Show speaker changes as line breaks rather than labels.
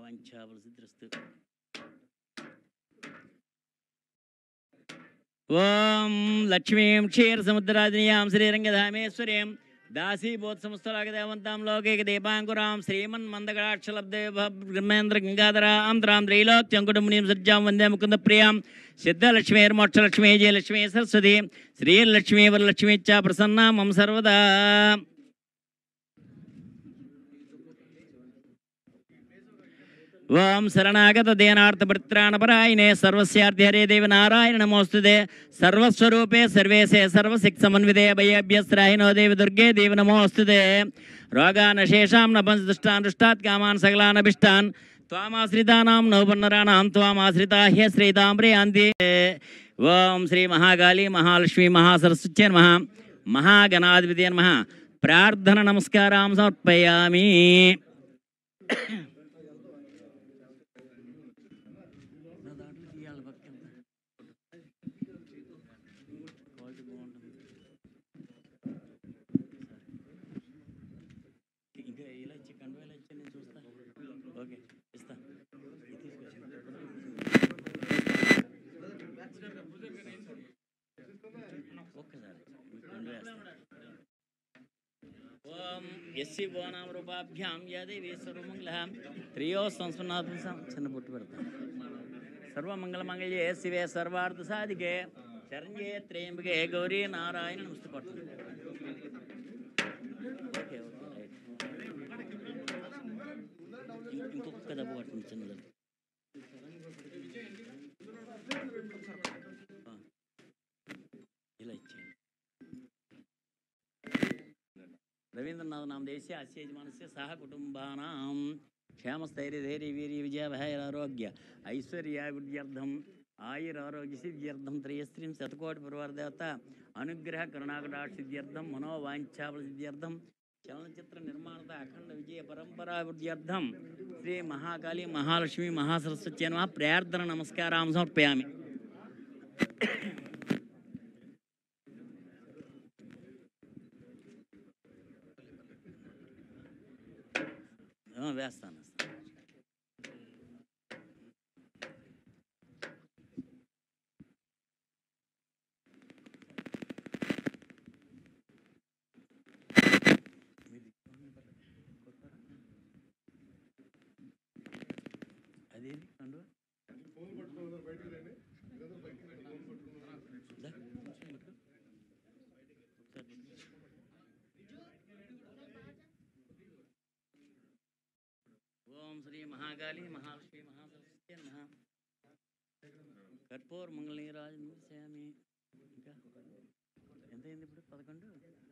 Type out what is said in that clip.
వాంఛాఫలసిద్ధిరస్తు. ఓం లక్ష్మీం క్షీరసముద్రాదినియాం శ్రీరంగధామేశ్వరీం దాసీభూతసమస్తలాగదేవంతాం లోకైక దీపాంకురాం శ్రీమన్మందగడాక్షలబ్దే బ్రహ్మేంద్ర గంగాధరాం త్రాం త్రైలోక్యంకుటుంబినీం సజ్జాం వందే ముకుంద ప్రియాం సిద్ధలక్ష్మీర్మోక్షలక్ష్మీ జయలక్ష్మీ సరస్వతి శ్రీలక్ష్మీ వరలక్ష్మీచ్చ ప్రసన్నా మమ సర్వదా. ఓం శరణాగత దేనార్థపరిత్రాణపరాయణే సర్వస్యార్థి హరే దేవి నారాయణ నమోస్తుతే సర్వస్వరూపే సర్వేశే సర్వశక్తి సమన్వితే భయేభ్యస్త్రాహినో దేవి దుర్గే దేవి నమోస్తుతే. రోగానశేషాం నపంచదుష్టాన్ దుష్టాత్ కామాన్ సకలానభిష్టాన్ త్వామాశ్రితానాం నౌపన్నరాణాం త్వామాశ్రితా హ్యశ్రీతాం ప్రియాంతి. ఓం శ్రీ మహాకాళీ మహాలక్ష్మీ మహాసరస్వత్యై నమః మహాగణాధిపతయే నమః. ప్రార్థన నమస్కారాం సమర్పయామి. ఓం ఎస్సి బోనాం రూపాభ్యాం యాదేవి సర్వమంగళం త్రియో సంస్మరణాత్మ చిన్న బొట్టు పెడతాం. సర్వమంగళమంగళ్యే శివే సర్వార్థ సాధికే శరణ్యే త్రయంబకే గౌరీ నారాయణ నమస్తే పట్టు. ఓకే ఓకే ఇంకొక దెబ్బ పట్టింది చిన్నది. ఇలా ఇచ్చేయండి. రవీంద్రనాథ నామ దేశే అస్యజమానస్య సహ కుటుంబానాం క్షేమస్థైర్య ధైర్య వీర్య విజయాభయారోగ్య ఐశ్వర్యాభివృద్ధ్యర్థం ఆయురారోగ్యసిద్ధ్యర్థం త్రయస్త్రీం శతకోటి పరివారదేవత అనుగ్రహ కరుణాకటాక్షిద్ధ్యర్థం మనోవాంఛాఫలసిద్ధ్యర్థం చలనచిత్ర నిర్మాణత అఖండ విజయ పరంపరాభివృద్ధ్యర్థం శ్రీ మహాకాళీ మహాలక్ష్మీ మహాసరస్వత్యై నమః. ప్రార్థన నమస్కారాం సమర్పయామి. వేస్తాను. అదేది కండు ఓం శ్రీ మహాకాళీ మహాలక్ష్మీ మహాసరస్వత్యై నమః. కర్పూర మంగళ నీరాజనం ఇంకా ఎంతైంది ఇప్పుడు 11.